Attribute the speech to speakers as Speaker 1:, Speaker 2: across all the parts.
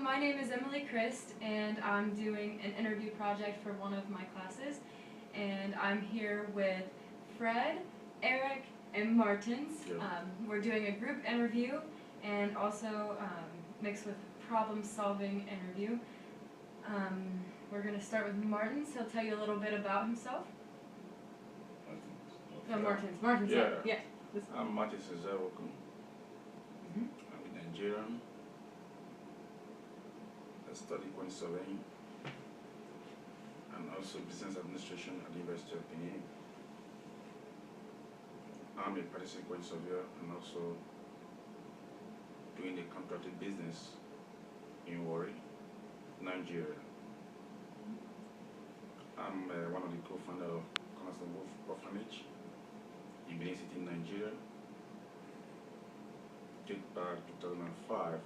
Speaker 1: my name is Emily Christ, and I'm doing an interview project for one of my classes. And I'm here with Fred, Eric, and Martins.
Speaker 2: Yeah.
Speaker 1: We're doing a group interview and also mixed with problem-solving interview. We're going to start with Martins. He'll tell you a little bit about himself. No, Martins. Martins. Yeah.
Speaker 2: I'm Martins Ezewoku. I'm a Nigerian. I study quantity surveying and also business administration at the University of Benin. I'm a practicing quantity surveyor and also doing a contracted business in Warri, Nigeria. I'm one of the co-founders of Cornerstone Wolf Orphanage in Benin City, Nigeria. Date back 2005,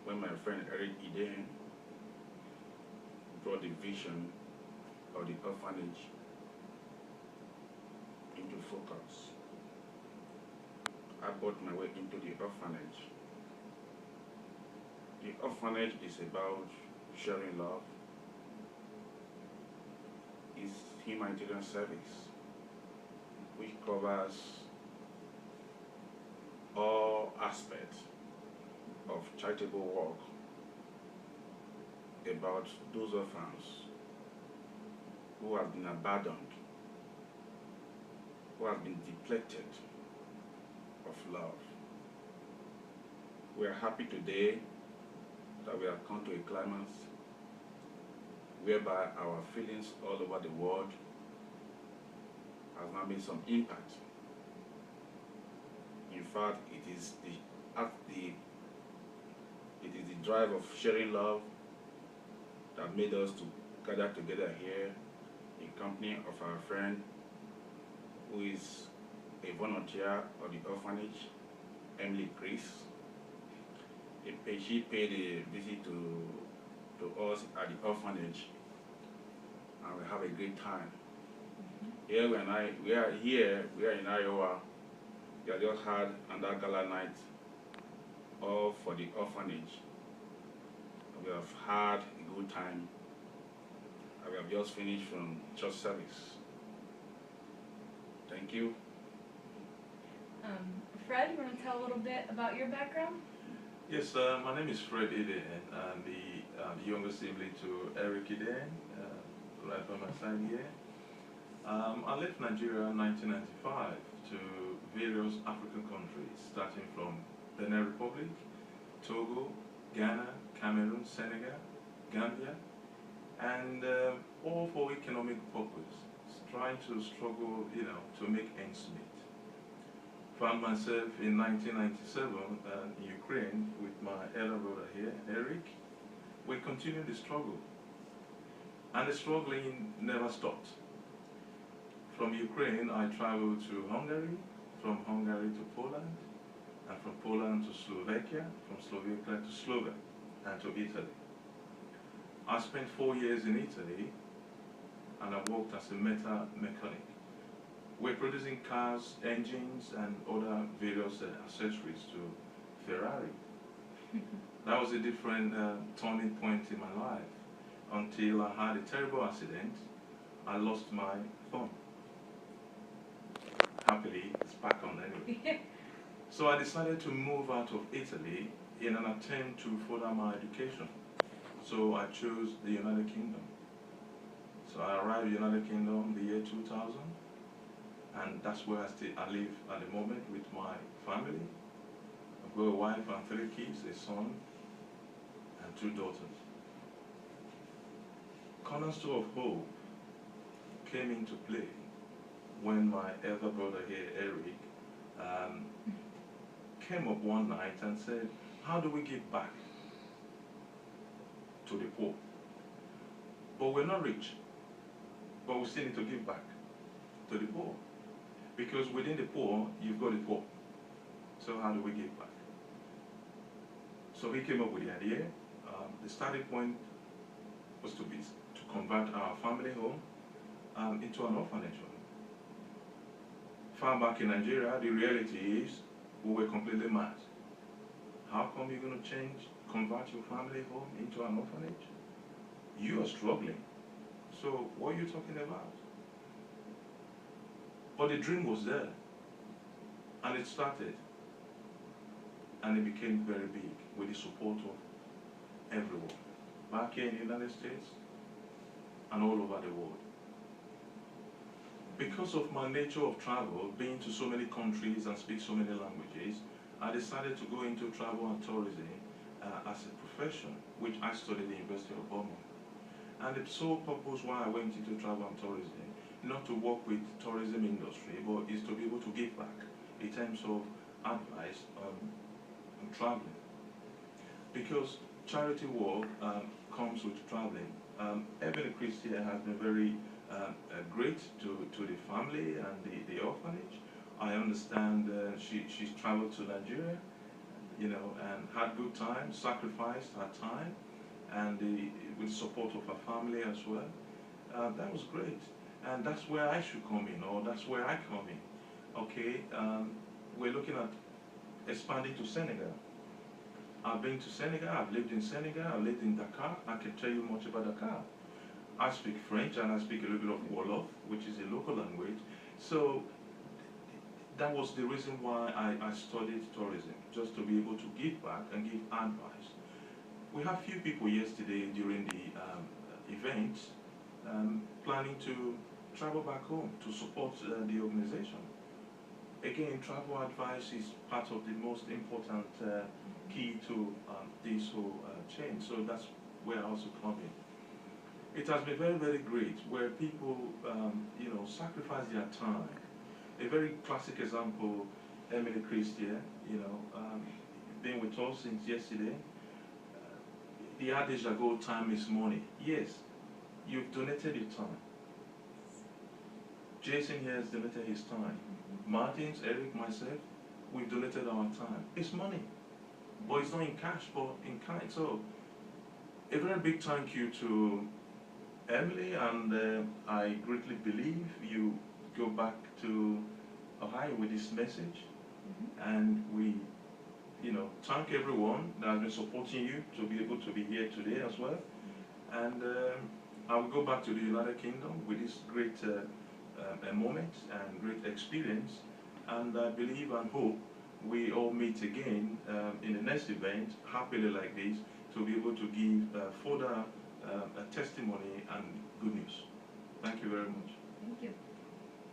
Speaker 2: when my friend Eric Iden brought the vision of the orphanage into focus. I brought my way into the orphanage. The orphanage is about sharing love. It's humanitarian service, which covers all aspects of charitable work about those orphans who have been abandoned, who have been depleted of love. We are happy today that we have come to a climax whereby our feelings all over the world has now made some impact. In fact, it is the drive of sharing love that made us to gather together here in company of our friend who is a volunteer of the orphanage, Emily Chris. She paid a visit to us at the orphanage, and we have a great time. Here we are in Iowa. We have just had another gala night all for the orphanage. We have had a good time. We have just finished from church service. Thank you.
Speaker 1: Fred, you want to tell a little bit about your background?
Speaker 3: Yes, my name is Fred Iden. I'm the younger sibling to Eric Iden, right by my side here. I left Nigeria in 1995 to various African countries, starting from Benin Republic, Togo, Ghana, Cameroon, Senegal, Gambia, and all for economic purpose, trying to struggle, to make ends meet. Found myself in 1997 in Ukraine with my elder brother here, Eric. We continued the struggle, and the struggling never stopped. From Ukraine, I traveled to Hungary, from Hungary to Poland, and from Poland to Slovakia, from Slovakia to Slovenia, and to Italy. I spent 4 years in Italy, and I worked as a metal mechanic. We're producing cars, engines, and other various accessories to Ferrari. That was a different turning point in my life until I had a terrible accident. I lost my thumb. Happily, it's back on anyway. So I decided to move out of Italy in an attempt to further my education. So I chose the United Kingdom. So I arrived in the United Kingdom the year 2000. And that's where I live at the moment with my family. I've got a wife and 3 kids, a son and 2 daughters. Cornerstone of Hope came into play when my elder brother here, Eric, came up one night and said, how do we give back to the poor? But we're not rich, but we still need to give back to the poor. Because within the poor, you've got the poor. So how do we give back? So he came up with the idea. The starting point was to convert our family home into an orphanage home. Far back in Nigeria, the reality is we were completely mad. How come you're going to convert your family home into an orphanage? You are struggling. So what are you talking about? But the dream was there. And it started. And it became very big with the support of everyone. Back here in the United States and all over the world. Because of my nature of travel, being to so many countries and speak so many languages, I decided to go into travel and tourism as a profession, which I studied at the University of Bournemouth. And the sole purpose why I went into travel and tourism, not to work with tourism industry, but is to be able to give back in terms of advice on traveling. Because charity work comes with traveling. Emily Christia has been very great to the family and the orphanage. I understand she's traveled to Nigeria, you know, and had good time, sacrificed her time, and with the support of her family as well. That was great, and that's where I should come in, or that's where I come in. Okay, we're looking at expanding to Senegal. I've been to Senegal, I've lived in Senegal, I've lived in Dakar. I can tell you much about Dakar. I speak French and I speak a little bit of Wolof, which is a local language. So that was the reason why I studied tourism, just to be able to give back and give advice. We have few people yesterday during the event planning to travel back home to support the organization. Again, travel advice is part of the most important key to this whole chain. So that's where I also come in. It has been very, very great where people, you know, sacrifice their time. A very classic example, Emily Christia, you know, been with us since yesterday. The adage that goes, time is money. Yes, you've donated your time. Jason here has donated his time. Martins, Eric, myself, we've donated our time. It's money, but it's not in cash, but in kind. So, a very big thank you to Emily, and I greatly believe you go back to Ohio with this message, and we, you know, thank everyone that has been supporting you to be able to be here today as well, and I will go back to the United Kingdom with this great a moment and great experience, and I believe and hope we all meet again in the next event, happily like this, to be able to give further a testimony and good news. Thank you very much.
Speaker 1: Thank you.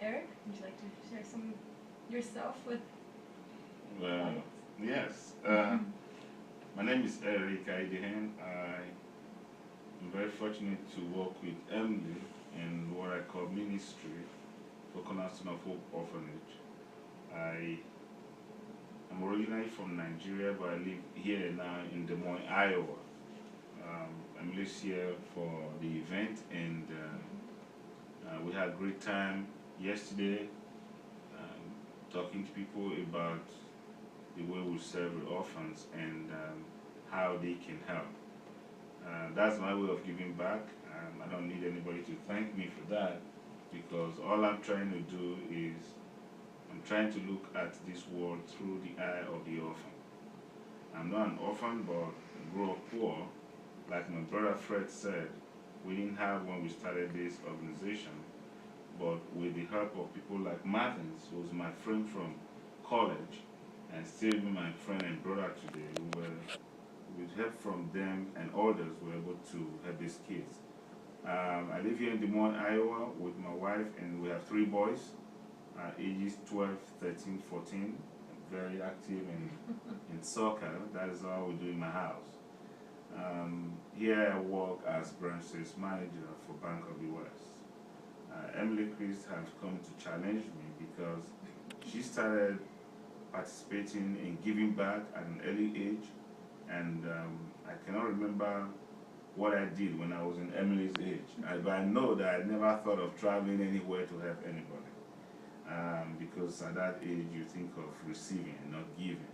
Speaker 1: Eric, would you like to share some yourself with?
Speaker 2: Well, yes. My name is Eric Aidehen. I'm very fortunate to work with Emily in what I call ministry for Cornerstone of Hope Orphanage. I am originally from Nigeria, but I live here now in Des Moines, Iowa. I'm listed here for the event, and we had a great time yesterday talking to people about the way we serve the orphans and how they can help. That's my way of giving back. I don't need anybody to thank me for that, because all I'm trying to do is I'm trying to look at this world through the eye of the orphan. I'm not an orphan, but grew up poor. Like my brother Fred said, we didn't have when we started this organization, but with the help of people like Martins, who was my friend from college, and still my friend and brother today, with help from them and others, we were able to help these kids. I live here in Des Moines, Iowa with my wife, and we have 3 boys, ages 12, 13, 14, very active in soccer. That is all we do in my house. Here I work as branch sales manager for Bank of the West. Emily Chris has come to challenge me because she started participating in giving back at an early age, and I cannot remember what I did when I was in Emily's age. But I know that I never thought of traveling anywhere to help anybody, because at that age you think of receiving and not giving.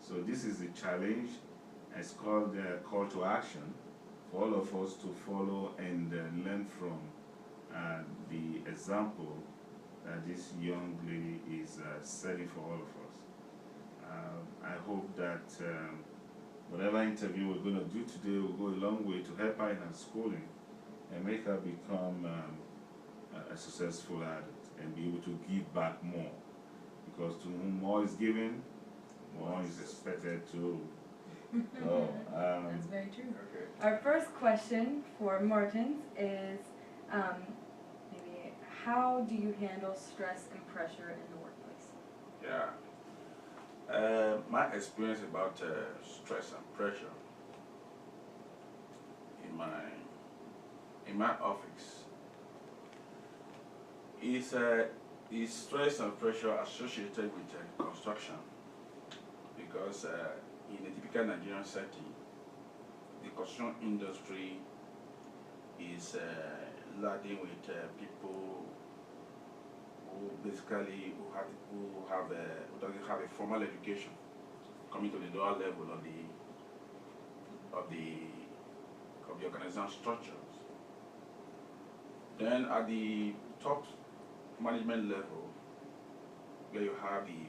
Speaker 2: So this is a challenge. It's called call to action for all of us to follow and learn from the example that this young lady is setting for all of us. I hope that whatever interview we're going to do today will go a long way to help her in her schooling and make her become a successful adult and be able to give back more. Because to whom more is given, more is expected to. So,
Speaker 1: That's very true.
Speaker 2: okay.
Speaker 1: Our first question for Martins is maybe how do you handle stress and pressure in the workplace?
Speaker 2: Yeah. My experience about stress and pressure in my office is stress and pressure associated with construction, because in a typical Nigerian setting, the construction industry is laden with people who basically who doesn't have a formal education, coming to the lower level of the organizational structures. Then at the top management level, where you have the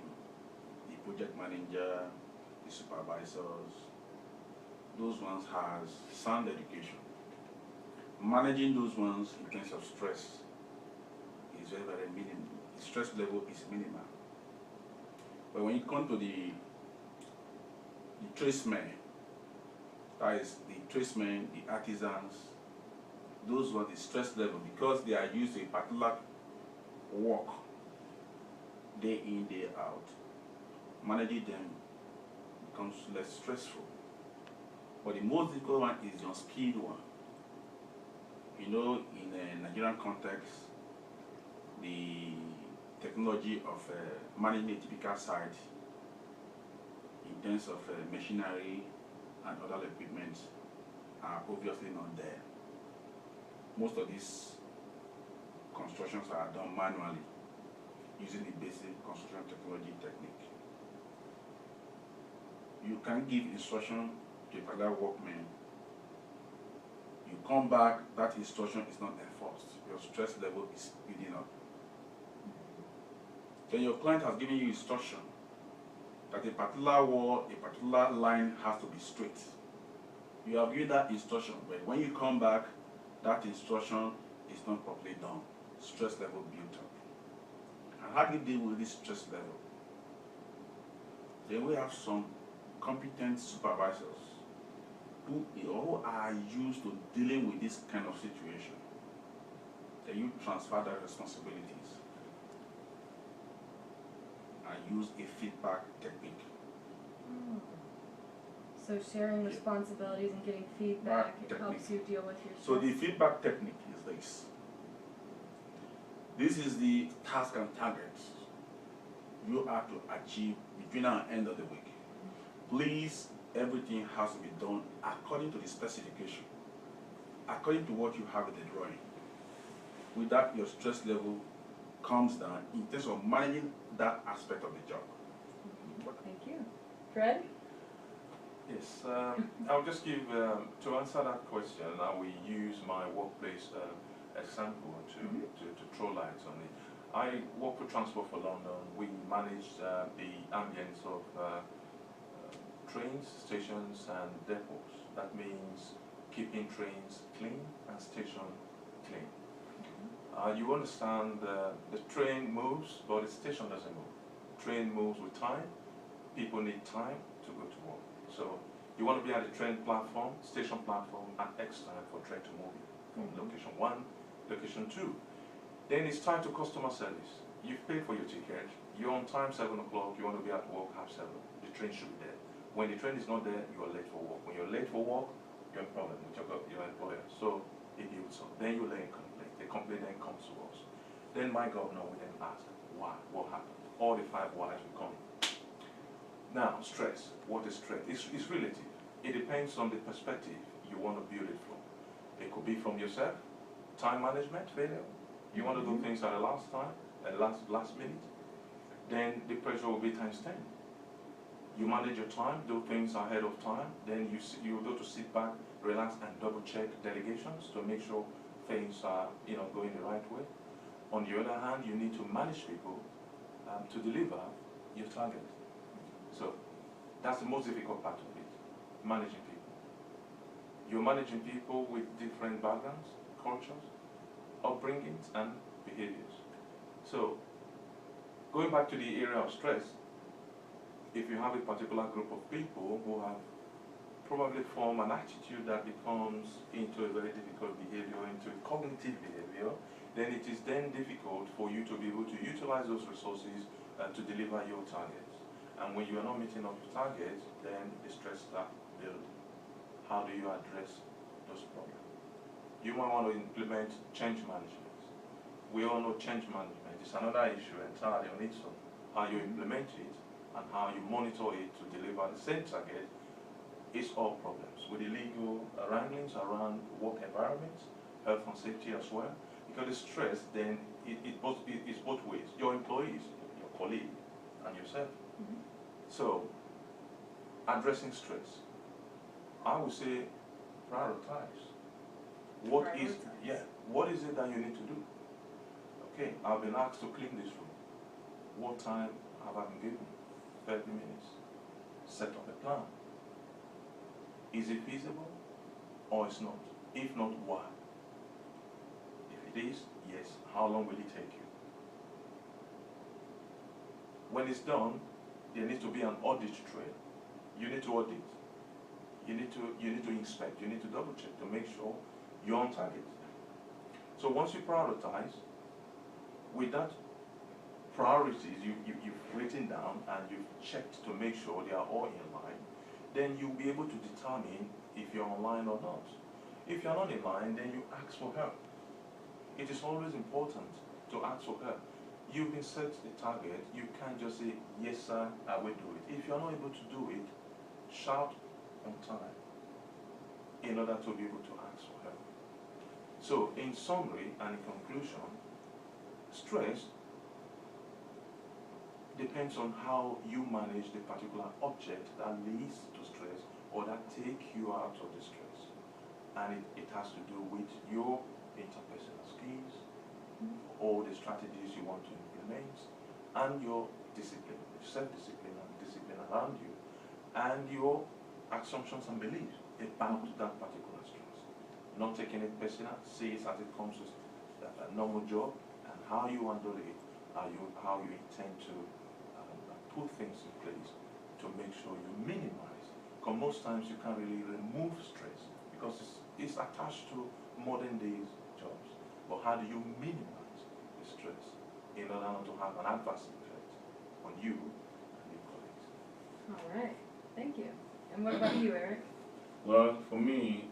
Speaker 2: project manager, the supervisors, those ones has sound education. Managing those ones in terms of stress is very, very minimal. The stress level is minimal. But when you come to the tradesmen, that is the tradesmen, the artisans, those were the stress level, because they are used to a particular work day in, day out. Managing them becomes less stressful. But the most difficult one is the unskilled one. You know, in a Nigerian context, the technology of managing a typical site in terms of machinery and other equipment are obviously not there. Most of these constructions are done manually using the basic construction technology technique. You can give instruction to a particular workman. You come back, that instruction is not enforced. Your stress level is building up. Then your client has given you instruction that a particular wall, a particular line has to be straight. You have given that instruction, but when you come back, that instruction is not properly done. Stress level built up. And how do you deal with this stress level? Then we have some competent supervisors who are used to dealing with this kind of situation. Then you transfer their responsibilities and use a feedback technique.
Speaker 1: So sharing responsibilities and getting feedback, it helps you deal with your stress.
Speaker 2: So the feedback technique is this. This is the task and targets you are to achieve between now and end of the week. Please, everything has to be done according to the specification, according to what you have in the drawing. With that, your stress level comes down in terms of managing that aspect of the job.
Speaker 1: Thank you. Fred?
Speaker 3: Yes, I'll just give, to answer that question, I will use my workplace example to throw light on it. I work for Transport for London. We manage the ambience of trains, stations and depots. That means keeping trains clean and station clean. You understand the train moves, but the station doesn't move. Train moves with time. People need time to go to work. So you want to be at the train platform, station platform at X time for train to move from location 1, location 2. Then it's time to customer service. You've paid for your ticket. You're on time 7 o'clock. You want to be at work 7:30. The train should be there. When the train is not there, you are late for work. When you're late for work, you're in problem with your employer. So it builds up. Then you lay a complaint. The complaint then comes to us. Then my governor will then ask, why? What happened? All the 5 whys will come. Now, stress. What is stress? It's relative. It depends on the perspective you want to build it from. It could be from yourself, time management failure. You want to do things at the last time, at last minute. Then the pressure will be times 10. You manage your time, do things ahead of time. Then you go to sit back, relax, and double check delegations to make sure things are going the right way. On the other hand, you need to manage people to deliver your target. So that's the most difficult part of it. managing people. You're managing people with different backgrounds, cultures, upbringings, and behaviors. So, going back to the area of stress, if you have a particular group of people who have probably formed an attitude that becomes into a very difficult behavior, into a cognitive behavior, then it is then difficult for you to be able to utilize those resources to deliver your targets. And when you are not meeting up your targets, then the stress starts building. How do you address those problems? You might want to implement change management. We all know change management is another issue entirely on its own. How you implement it and how you monitor it to deliver the same target is all problems. With the legal wranglings around work environments, health and safety as well, because the stress then it's both ways. Your employees, your colleague, and yourself. So, addressing stress, I would say prioritize. What is it that you need to do? Okay, I've been asked to clean this room. What time have I been given? 30 minutes. Set up a plan. Is it feasible or it's not? If not, why? If it is, yes, how long will it take you? When it's done, there needs to be an audit trail. You need to audit. You need to inspect. You need to double check to make sure you're on target. So once you prioritize, with that priorities you've written down and you've checked to make sure they are all in line, then you'll be able to determine if you're online or not. If you're not in line, then you ask for help. It is always important to ask for help. You've been set a target, you can't just say, yes sir, I will do it. If you're not able to do it, shout on time in order to be able to ask for help. So in summary and in conclusion, stress depends on how you manage the particular object that leads to stress or that take you out of the stress. And it has to do with your interpersonal skills, all the strategies you want to implement, and your discipline, self-discipline and discipline around you, and your assumptions and beliefs about that particular stress. Not taking it personal, see it as it comes to a normal job, and how you handle it, how you intend to put things in place to make sure you minimize. Because most times you can't really remove stress because it's attached to modern days jobs. But how do you minimize the stress in order not to have an adverse effect on you and your colleagues?
Speaker 1: All right, thank you. And what about you, Eric?
Speaker 2: Well, for me,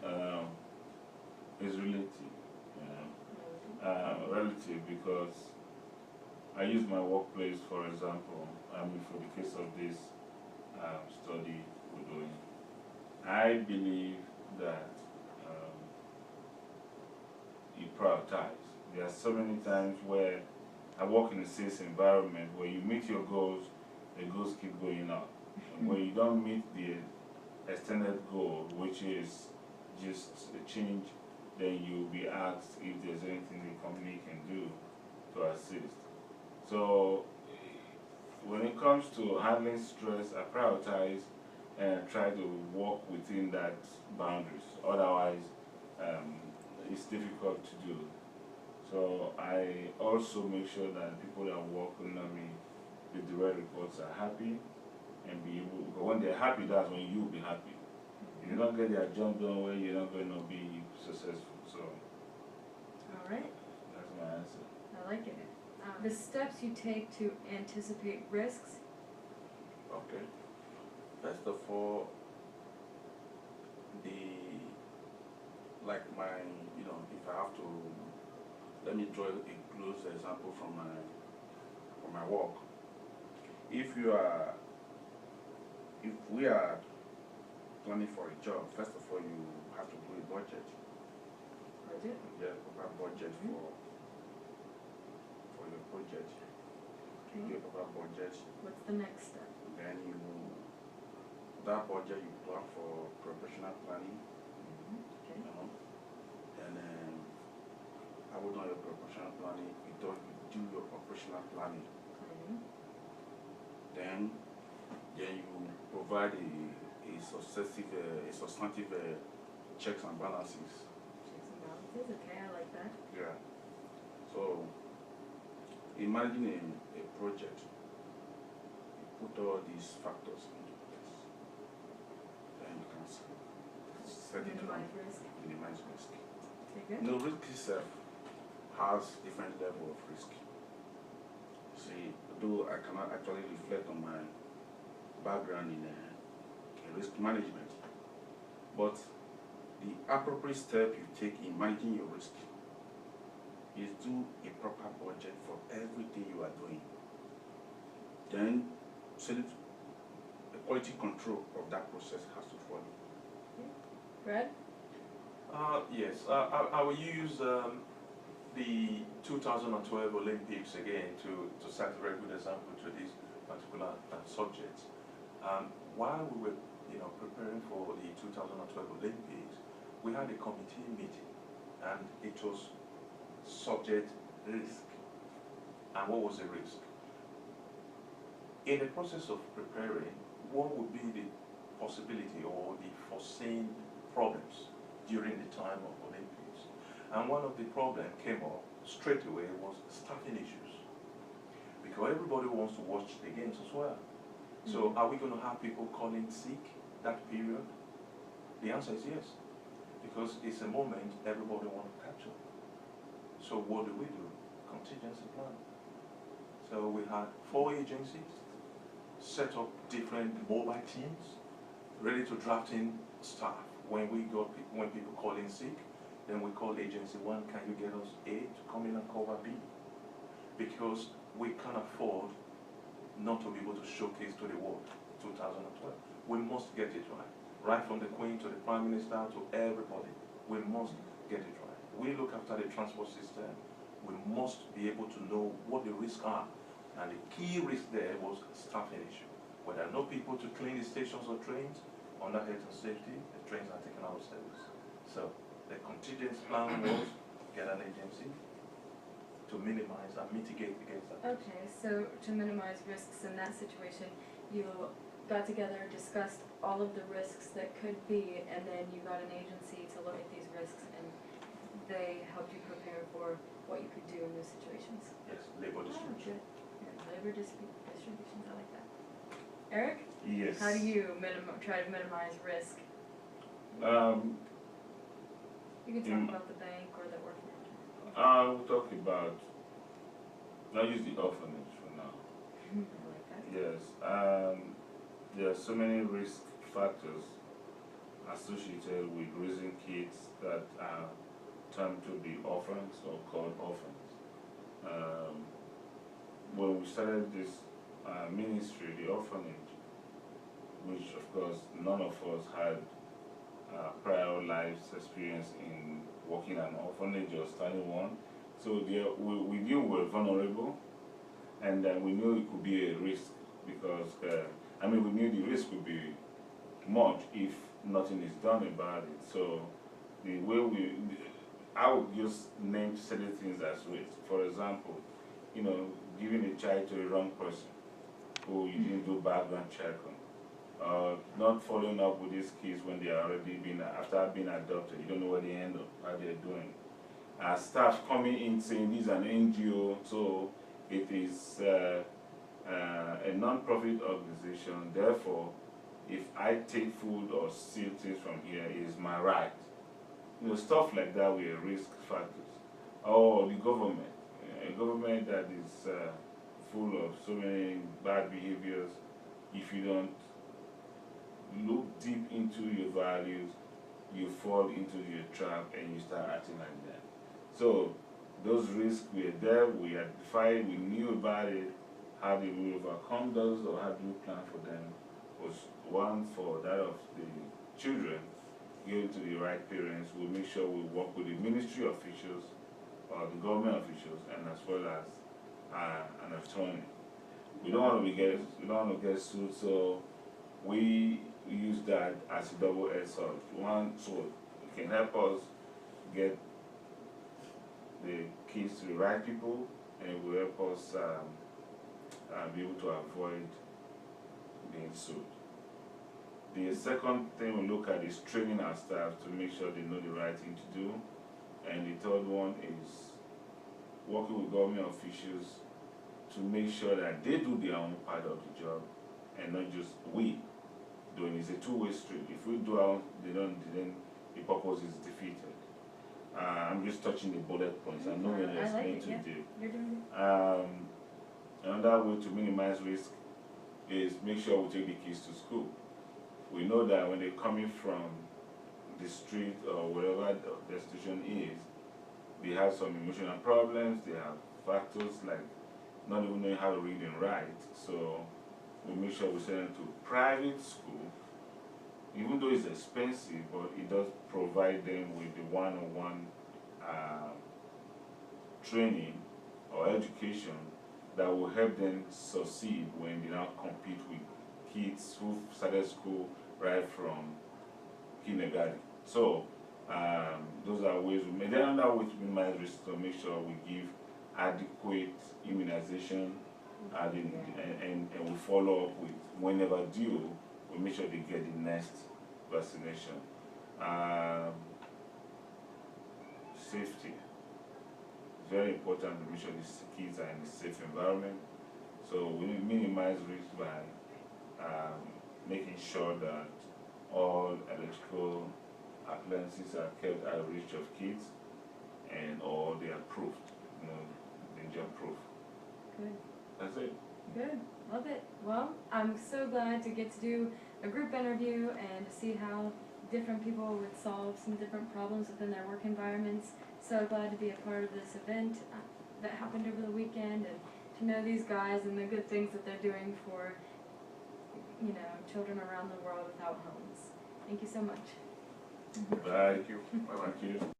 Speaker 2: it's relative. Relative because I use my workplace, for example. I mean, for the case of this study we're doing, I believe that you prioritize. There are so many times where I work in a sales environment where you meet your goals, the goals keep going up. And when you don't meet the extended goal, which is just a change, then you'll be asked if there's anything the company can do to assist. So when it comes to handling stress, I prioritize and try to work within that boundaries. Otherwise, it's difficult to do. So I also make sure that people that work under me with the right reports are happy and be able, but when they're happy, that's when you'll be happy. If you don't get their job done well, you're not going to be successful. So,
Speaker 1: All right,
Speaker 2: that's my answer.
Speaker 1: I like it. The steps you take to anticipate risks.
Speaker 2: Okay. First of all, if I have to, let me draw a close example from my work. If we are planning for a job, first of all, you have to do a budget.
Speaker 1: Budget?
Speaker 2: Yeah, proper budget for your project. You do a proper budget.
Speaker 1: What's the next step?
Speaker 2: Then that budget you plan for professional planning.
Speaker 1: Okay.
Speaker 2: You know, and I would know your professional planning. You do your operational planning.
Speaker 1: Planning.
Speaker 2: Then you provide a a substantive checks and balances.
Speaker 1: Checks and balances, okay, I like that.
Speaker 2: Yeah. So, in managing a project, you put all these factors into place. Then you can set it
Speaker 1: Minimize
Speaker 2: down,
Speaker 1: risk.
Speaker 2: minimize risk.
Speaker 1: Okay, good.
Speaker 2: No, risk itself has different level of risk. See, though I cannot actually reflect on my background in risk management, but the appropriate step you take in managing your risk is do a proper budget for everything you are doing. Then, so that the quality control of that process has to follow.
Speaker 1: Brad?
Speaker 3: Yes, I will use the 2012 Olympics again to set a very good example to this particular subject. While we were preparing for the 2012 Olympics, we had a committee meeting, and it was subject risk. And what was the risk? In the process of preparing, what would be the possibility or the foreseen problems during the time of Olympics? And one of the problems came up straight away was staffing issues, because everybody wants to watch the games as well. So are we going to have people calling sick that period? The answer is yes, because it's a moment everybody wants to capture. So what do? Contingency plan. So we had 4 agencies, set up different mobile teams, ready to draft in staff. When people call in sick, then we call agency 1, can you get us A to come in and cover B? Because we can't afford not to be able to showcase to the world 2012. We must get it right. Right from the Queen to the Prime Minister to everybody, we must get it right. We look after the transport system. We must be able to know what the risks are. And the key risk there was staffing issue. When there are no people to clean the stations or trains, under health and safety, the trains are taken out of service. So the contingency plan was get an agency to minimize and mitigate against that.
Speaker 1: Okay, so to minimize risks in that situation, you got together, discussed all of the risks that could be, and then you got an agency to look at these risks, and they helped you prepare for what you could do in those situations.
Speaker 3: Yes, labor
Speaker 1: Oh,
Speaker 3: distribution.
Speaker 1: good. Yeah, labor distributions, I like that. Eric?
Speaker 2: Yes.
Speaker 1: How do you try to minimize risk? You can talk about the bank or the orphanage.
Speaker 4: I'll talk about, I'll use the orphanage for now.
Speaker 1: I like that.
Speaker 4: Yes, there are so many risk factors associated with raising kids that are termed to be orphans or called orphans. When we started this ministry, the orphanage, which of course none of us had prior lives experience in working an orphanage or starting one, so we knew we were vulnerable, and we knew it could be a risk because we knew the risk would be much if nothing is done about it. So the way I would just name certain things as risk. For example, giving a child to a wrong person who you didn't do background check on. Not following up with these kids when they are already after being adopted. You don't know where they end up, how they're doing. Staff coming in saying this is an NGO, so it is a non-profit organization. Therefore, if I take food or steal things from here, it is my right. Stuff like that were risk factors. Or the government, a government that is full of so many bad behaviors. If you don't look deep into your values, you fall into your trap and you start acting like that. So those risks were there, we identified, we knew about it. How did we overcome those, or how do we plan for them? Was one for that of the children, given to the right parents. We make sure we work with the ministry officials or the government officials, and as well as an attorney. We don't want to get sued, so we use that as a double-edged sword. One, so it can help us get the keys to the right people, and it will help us be able to avoid being sued. The second thing we look at is training our staff to make sure they know the right thing to do. And the third one is working with government officials to make sure that they do their own part of the job and not just we doing it. It's a two-way street. If we do our own, then the purpose is defeated. I'm just touching the bullet points. I know when
Speaker 1: I
Speaker 4: it's
Speaker 1: like
Speaker 4: meant
Speaker 1: it,
Speaker 4: to
Speaker 1: yeah.
Speaker 4: do.
Speaker 1: You're doing it.
Speaker 4: Another way to minimize risk is make sure we take the kids to school. We know that when they're coming from the street or wherever the destination is, they have some emotional problems, they have factors like not even knowing how to read and write. So we make sure we send them to private school, even though it's expensive, but it does provide them with the one-on-one training or education that will help them succeed when they now compete with kids who started school right from kindergarten. So those are ways we make. Then another way to minimize risk to make sure we give adequate immunization and we follow up with whenever due, we make sure they get the next vaccination. Safety. It's very important to make sure the kids are in a safe environment. So we minimize risk by making sure that all electrical appliances are kept out of reach of kids and or they are proofed, danger proof.
Speaker 1: Good.
Speaker 4: That's it.
Speaker 1: Good. Love it. Well, I'm so glad to get to do a group interview and to see how different people would solve some different problems within their work environments. So glad to be a part of this event that happened over the weekend and to know these guys and the good things that they're doing for, children around the world without homes. Thank you so much.
Speaker 4: Bye.
Speaker 3: Thank you. Bye-bye.
Speaker 4: Thank you.